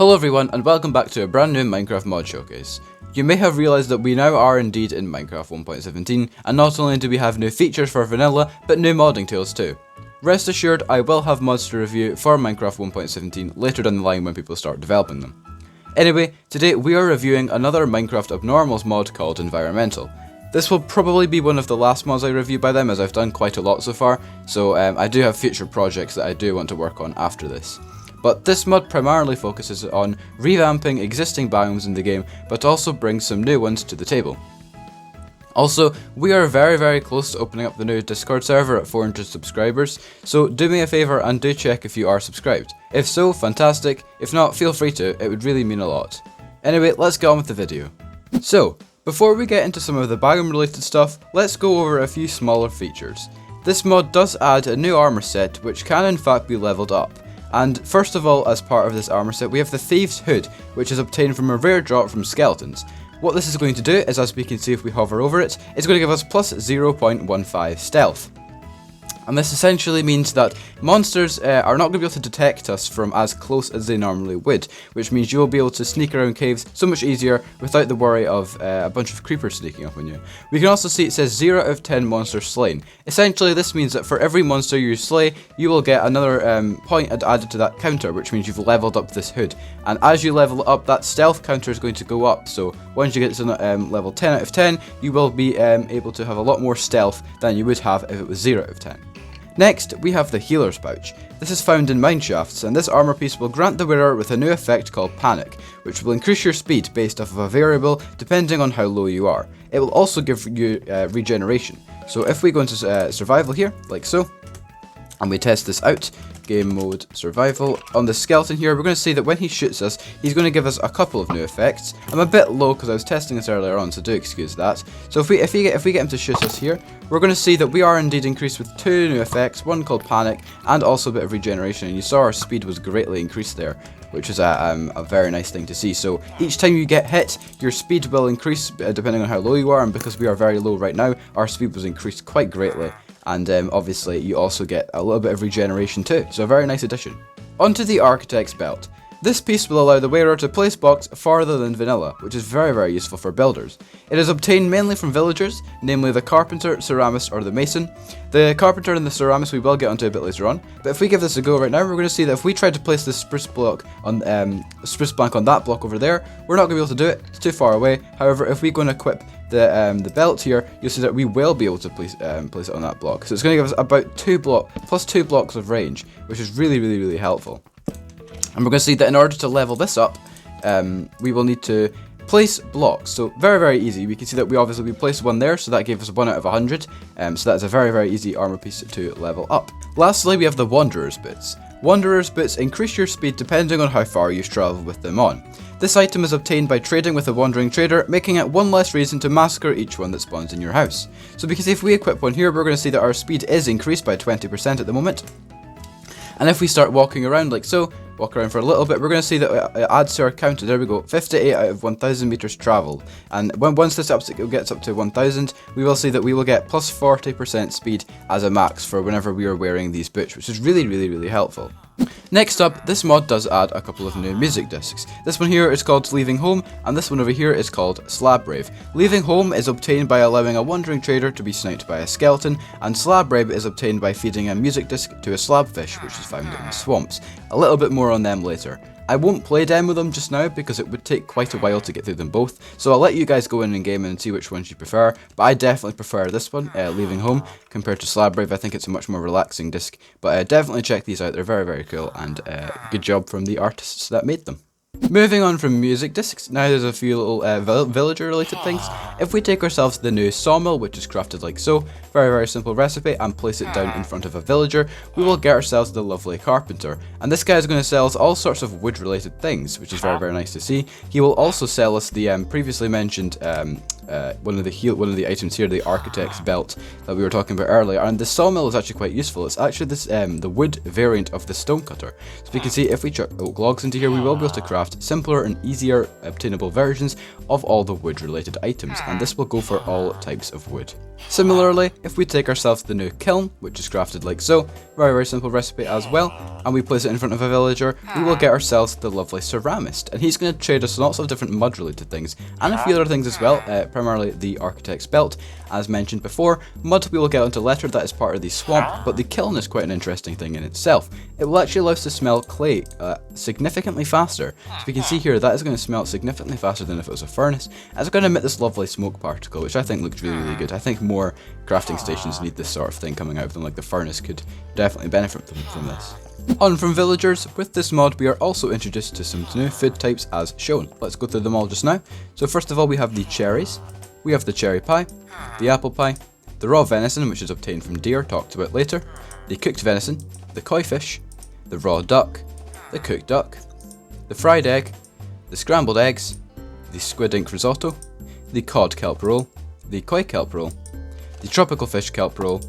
Hello everyone and welcome back to a brand new Minecraft mod showcase. You may have realised that we now are indeed in Minecraft 1.17 and not only do we have new features for vanilla but new modding tools too. Rest assured I will have mods to review for Minecraft 1.17 later down the line when people start developing them. Anyway, today we are reviewing another Minecraft Abnormals mod called Enviornmental. This will probably be one of the last mods I review by them as I've done quite a lot so far, so I do have future projects that I do want to work on after this. But this mod primarily focuses on revamping existing biomes in the game, but also brings some new ones to the table. Also, we are very close to opening up the new Discord server at 400 subscribers, so do me a favour and do check if you are subscribed. If so, fantastic, if not, feel free to, it would really mean a lot. Anyway, let's get on with the video. So, before we get into some of the biome related stuff, let's go over a few smaller features. This mod does add a new armour set which can in fact be leveled up. And first of all, as part of this armor set, we have the Thieves' Hood, which is obtained from a rare drop from skeletons. What this is going to do is, as we can see if we hover over it, it's going to give us plus 0.15 stealth. And this essentially means that monsters are not going to be able to detect us from as close as they normally would, which means you will be able to sneak around caves so much easier without the worry of a bunch of creepers sneaking up on you. We can also see it says 0 out of 10 monsters slain. Essentially this means that for every monster you slay, you will get another point added to that counter, which means you've leveled up this hood. And as you level up, that stealth counter is going to go up, so once you get to level 10 out of 10, you will be able to have a lot more stealth than you would have if it was 0 out of 10. Next, we have the Healer's Pouch. This is found in mineshafts, and this armor piece will grant the wearer with a new effect called Panic, which will increase your speed based off of a variable depending on how low you are. It will also give you regeneration. So if we go into survival here, like so, and we test this out, game mode survival, on the skeleton here, we're going to see that when he shoots us, he's going to give us a couple of new effects. I'm a bit low because I was testing this earlier on, so do excuse that. So if we get him to shoot us here, we're going to see that we are indeed increased with two new effects, one called Panic and also a bit of regeneration, and you saw our speed was greatly increased there, which is a very nice thing to see. So each time you get hit, your speed will increase depending on how low you are, and because we are very low right now, our speed was increased quite greatly. And obviously you also get a little bit of regeneration too, so a very nice addition. Onto the Architect's Belt. This piece will allow the wearer to place blocks farther than vanilla, which is very useful for builders. It is obtained mainly from villagers, namely the carpenter, ceramist or the mason. The carpenter and the ceramist we will get onto a bit later on, but if we give this a go right now, we're going to see that if we try to place this spruce block on spruce plank on that block over there, we're not going to be able to do it, it's too far away. However, if we go and equip the belt here, you'll see that we will be able to place it on that block. So it's going to give us about 2 blocks of range, which is really helpful. And we're going to see that in order to level this up, we will need to place blocks. So very easy. We can see that we placed one there, so that gave us 1 out of 100. So that's a very easy armor piece to level up. Lastly, we have the Wanderer's Boots. Wanderer's Boots increase your speed depending on how far you've travelled with them on. This item is obtained by trading with a wandering trader, making it one less reason to massacre each one that spawns in your house. So because if we equip one here, we're going to see that our speed is increased by 20% at the moment. And if we start walking around like so, walk around for a little bit, we're going to see that it adds to our counter. There we go, 58 out of 1000 meters travelled. And once this gets up to 1000, we will see that we will get plus 40% speed as a max for whenever we are wearing these boots, which is really helpful. Next up, this mod does add a couple of new music discs. This one here is called Leaving Home, and this one over here is called Slab Rave. Leaving Home is obtained by allowing a wandering trader to be sniped by a skeleton, and Slab Rave is obtained by feeding a music disc to a slabfish, which is found in the swamps. A little bit more on them later. I won't play demo them just now because it would take quite a while to get through them both, so I'll let you guys go in game and see which ones you prefer, but I definitely prefer this one, Leaving Home, compared to Slab Rave. I think it's a much more relaxing disc, but definitely check these out, they're very cool, and good job from the artists that made them. Moving on from music discs, now there's a few little villager related things. If we take ourselves the new sawmill, which is crafted like so, very simple recipe, and place it down in front of a villager, we will get ourselves the lovely carpenter. And this guy is going to sell us all sorts of wood related things, which is very nice to see. He will also sell us the previously mentioned one of the items here, the architect's belt that we were talking about earlier. And the sawmill is actually quite useful. It's actually this the wood variant of the stonecutter. So we can see if we chuck oak logs into here, we will be able to craft simpler and easier obtainable versions of all the wood related items, and this will go for all types of wood. Similarly, if we take ourselves the new kiln, which is crafted like so, very simple recipe as well, and we place it in front of a villager, we will get ourselves the lovely ceramist, and he's going to trade us lots of different mud related things, and a few other things as well, primarily the architect's belt. As mentioned before, mud we will get onto later, that is part of the swamp, but the kiln is quite an interesting thing in itself. It will actually allow us to smelt clay significantly faster. So we can see here that is going to smelt significantly faster than if it was a furnace, and it's going to emit this lovely smoke particle, which I think looks really good. I think more crafting stations need this sort of thing coming out of them, like the furnace could definitely benefit from this. On from villagers, with this mod we are also introduced to some new food types as shown. Let's go through them all just now. So first of all we have the cherries, we have the cherry pie, the apple pie, the raw venison which is obtained from deer, talked about later, the cooked venison, the koi fish, the raw duck, the cooked duck, the fried egg, the scrambled eggs, the squid ink risotto, the cod kelp roll, the koi kelp roll, the tropical fish kelp roll,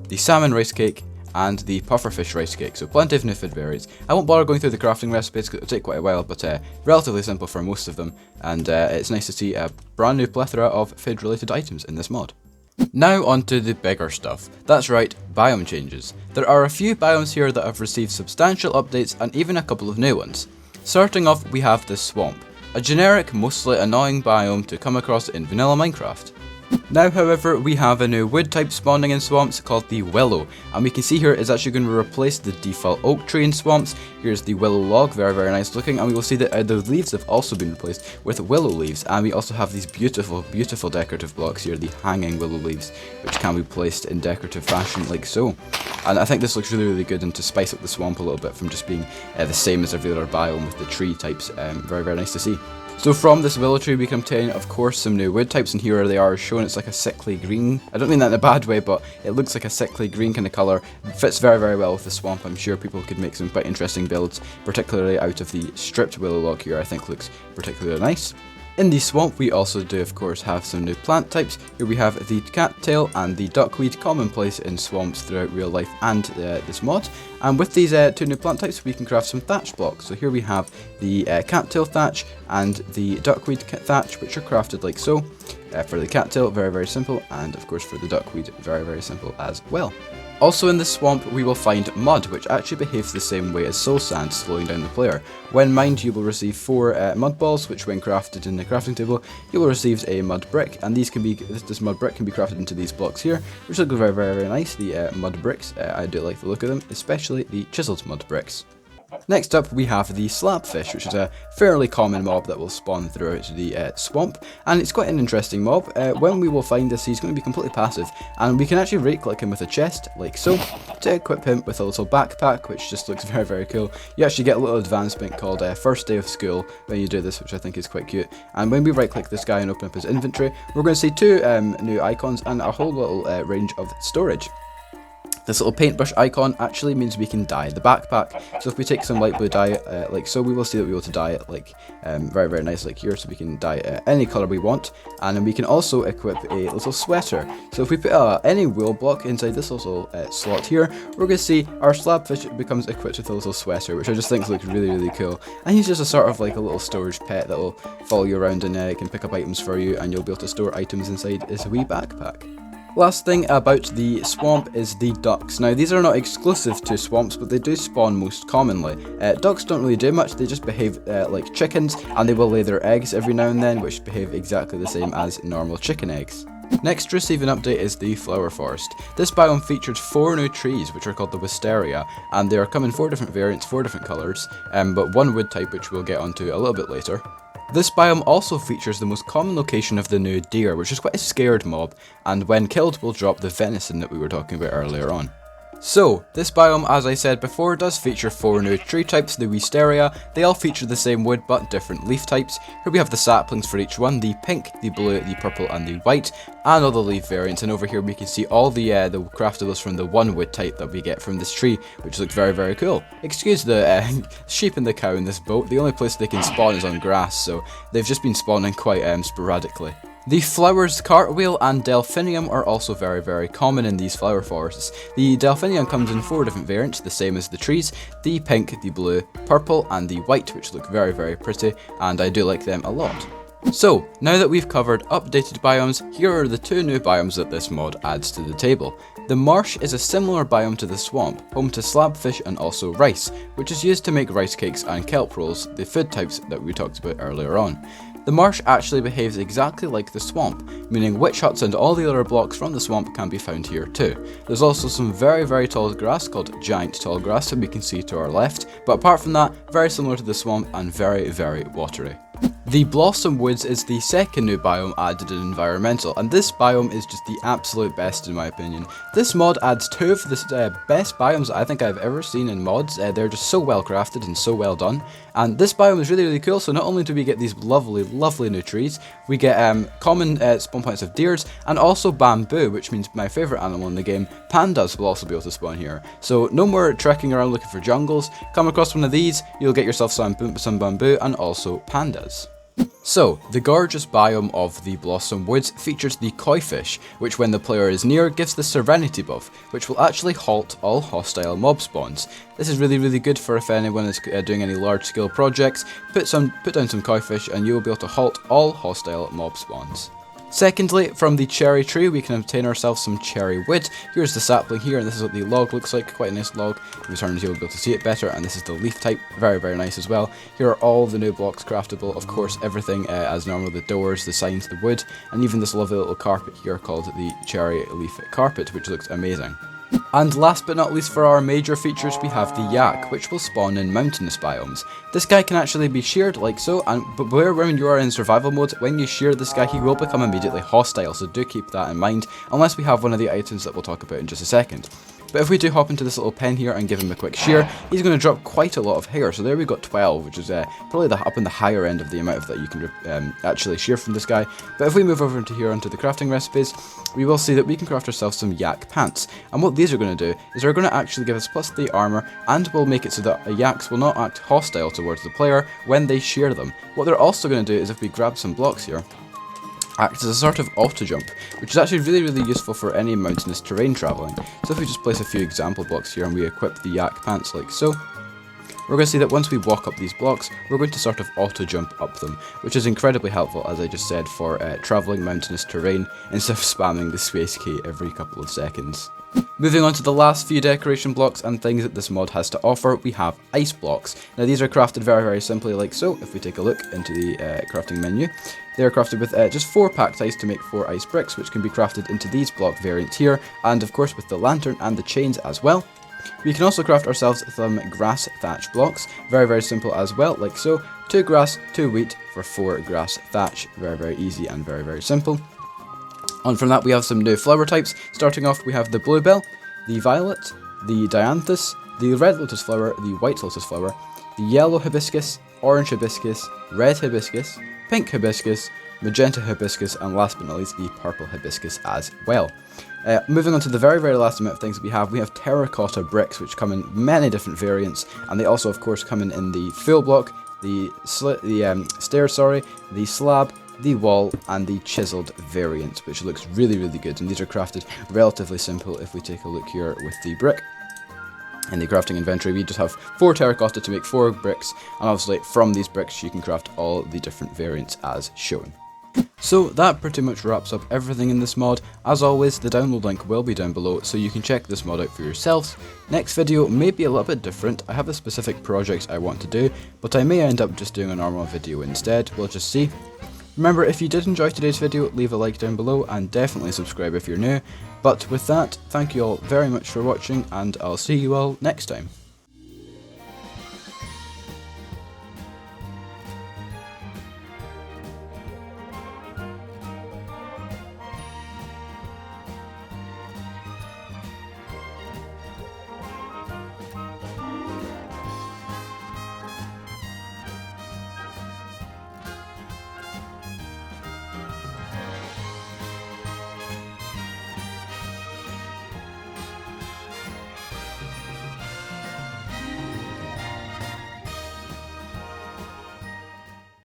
the salmon rice cake, and the pufferfish rice cake. So plenty of new food variants. I won't bother going through the crafting recipes because it'll take quite a while, but relatively simple for most of them, and it's nice to see a brand new plethora of food related items in this mod. Now on to the bigger stuff. That's right, biome changes. There are a few biomes here that have received substantial updates and even a couple of new ones. Starting off we have the swamp, a generic, mostly annoying biome to come across in vanilla Minecraft. Now however we have a new wood type spawning in swamps called the willow, and we can see here it's actually going to replace the default oak tree in swamps. Here's the willow log, very nice looking, and we will see that the leaves have also been replaced with willow leaves, and we also have these beautiful decorative blocks here, the hanging willow leaves, which can be placed in decorative fashion like so. And I think this looks really good, and to spice up the swamp a little bit from just being the same as every other biome with the tree types, very nice to see. So from this willow tree we can obtain, of course, some new wood types, and here they are shown. It's like a sickly green. I don't mean that in a bad way, but it looks like a sickly green kind of colour. It fits very well with the swamp. I'm sure people could make some quite interesting builds, particularly out of the stripped willow log here. I think looks particularly nice. In the swamp we also do of course have some new plant types. Here we have the cattail and the duckweed, commonplace in swamps throughout real life and this mod. And with these two new plant types we can craft some thatch blocks. So here we have the cattail thatch and the duckweed thatch, which are crafted like so. For the cattail, very simple, and of course for the duckweed, very simple as well. Also in the swamp we will find mud, which actually behaves the same way as soul sand, slowing down the player. When mined you will receive 4 mud balls, which when crafted in the crafting table you will receive a mud brick, and these can be this mud brick can be crafted into these blocks here, which look very nice. The mud bricks, I do like the look of them, especially the chiseled mud bricks. Next up we have the slabfish, which is a fairly common mob that will spawn throughout the swamp, and it's quite an interesting mob. When we will find this, he's going to be completely passive, and we can actually right click him with a chest like so to equip him with a little backpack, which just looks very cool. You actually get a little advancement called first day of school when you do this, which I think is quite cute. And when we right click this guy and open up his inventory, we're going to see 2 new icons and a whole little range of storage. This little paintbrush icon actually means we can dye the backpack. So if we take some light blue dye like so, we will see that we're able to dye it like very nice like here. So we can dye any colour we want, and then we can also equip a little sweater. So if we put any wool block inside this little slot here, we're going to see our slabfish becomes equipped with a little sweater, which I just think looks really cool. And he's just a sort of like a little storage pet that will follow you around and can pick up items for you, and you'll be able to store items inside his wee backpack. Last thing about the swamp is the ducks. Now these are not exclusive to swamps, but they do spawn most commonly. Ducks don't really do much, they just behave like chickens, and they will lay their eggs every now and then, which behave exactly the same as normal chicken eggs. Next to receive an update is the flower forest. This biome featured 4 new trees, which are called the wisteria, and they are come in 4 different variants, 4 different colours, but 1 wood type, which we'll get onto a little bit later. This biome also features the most common location of the new deer, which is quite a scared mob, and when killed will drop the venison that we were talking about earlier on. So, this biome, as I said before, does feature 4 new tree types, the wisteria. They all feature the same wood but different leaf types. Here we have the saplings for each one, the pink, the blue, the purple and the white, and all the leaf variants. And over here we can see all the craftables from the 1 wood type that we get from this tree, which looks very cool. Excuse the sheep and the cow in this boat, the only place they can spawn is on grass, so they've just been spawning quite sporadically. The flowers Cartwheel and Delphinium are also very common in these flower forests. The Delphinium comes in 4 different variants, the same as the trees: the pink, the blue, purple and the white, which look very pretty, and I do like them a lot. So, now that we've covered updated biomes, here are the 2 new biomes that this mod adds to the table. The marsh is a similar biome to the swamp, home to slabfish and also rice, which is used to make rice cakes and kelp rolls, the food types that we talked about earlier on. The marsh actually behaves exactly like the swamp, meaning witch huts and all the other blocks from the swamp can be found here too. There's also some very tall grass called giant tall grass that we can see to our left, but apart from that, very similar to the swamp and very watery. The Blossom Woods is the second new biome added in Enviornmental, and this biome is just the absolute best in my opinion. This mod adds 2 of the best biomes I think I've ever seen in mods. They're just so well crafted and so well done, and this biome is really cool. So not only do we get these lovely new trees, we get common spawn points of deers and also bamboo, which means my favourite animal in the game, pandas, will also be able to spawn here. So no more trekking around looking for jungles. Come across one of these, you'll get yourself some bamboo and also pandas. So, the gorgeous biome of the Blossom Woods features the koi fish, which when the player is near gives the Serenity buff, which will actually halt all hostile mob spawns. This is really good for if anyone is doing any large scale projects. Put down some koi fish and you will be able to halt all hostile mob spawns. Secondly, from the cherry tree we can obtain ourselves some cherry wood. Here's the sapling here, and this is what the log looks like, quite a nice log. If we turn it, you'll be able to see it better, and this is the leaf type, very nice as well. Here are all the new blocks craftable, of course everything as normal, the doors, the signs, the wood, and even this lovely little carpet here called the cherry leaf carpet, which looks amazing. And last but not least for our major features, we have the yak, which will spawn in mountainous biomes. This guy can actually be sheared like so, but when you are in survival mode, when you shear this guy, he will become immediately hostile, so do keep that in mind, unless we have one of the items that we'll talk about in just a second. But if we do hop into this little pen here and give him a quick shear, he's going to drop quite a lot of hair. So there we got 12, which is probably up in the higher end of the amount of that you can actually shear from this guy. But if we move over into here onto the crafting recipes, we will see that we can craft ourselves some yak pants. And what these are going to do is they're going to actually give us +3 armor, and will make it so that yaks will not act hostile towards the player when they shear them. What they're also going to do is, if we grab some blocks here, act as a sort of auto jump, which is actually really useful for any mountainous terrain travelling. So if we just place a few example blocks here and we equip the yak pants like so, we're going to see that once we walk up these blocks, we're going to sort of auto jump up them, which is incredibly helpful, as I just said, for travelling mountainous terrain instead of spamming the space key every couple of seconds. Moving on to the last few decoration blocks and things that this mod has to offer, we have ice blocks. Now these are crafted very simply like so. If we take a look into the crafting menu, they are crafted with just 4 packed ice to make 4 ice bricks, which can be crafted into these block variants here, and of course with the lantern and the chains as well. We can also craft ourselves some grass thatch blocks, very simple as well, like so. 2 grass, 2 wheat for 4 grass thatch, very easy and very simple. On from that we have some new flower types. Starting off we have the bluebell, the violet, the dianthus, the red lotus flower, the white lotus flower, the yellow hibiscus, orange hibiscus, red hibiscus, pink hibiscus, magenta hibiscus, and last but not least the purple hibiscus as well. Moving on to the very last amount of things we have terracotta bricks, which come in many different variants, and they also of course come in the full block, the stairs, the slab, the wall, and the chiseled variant, which looks really good, and these are crafted relatively simple. If we take a look here with the brick in the crafting inventory, we just have 4 terracotta to make 4 bricks, and obviously from these bricks you can craft all the different variants as shown. So that pretty much wraps up everything in this mod. As always, the download link will be down below, so you can check this mod out for yourselves. Next video may be a little bit different. I have a specific project I want to do, but I may end up just doing a normal video instead. We'll just see. Remember, if you did enjoy today's video, leave a like down below and definitely subscribe if you're new. But with that, thank you all very much for watching, and I'll see you all next time.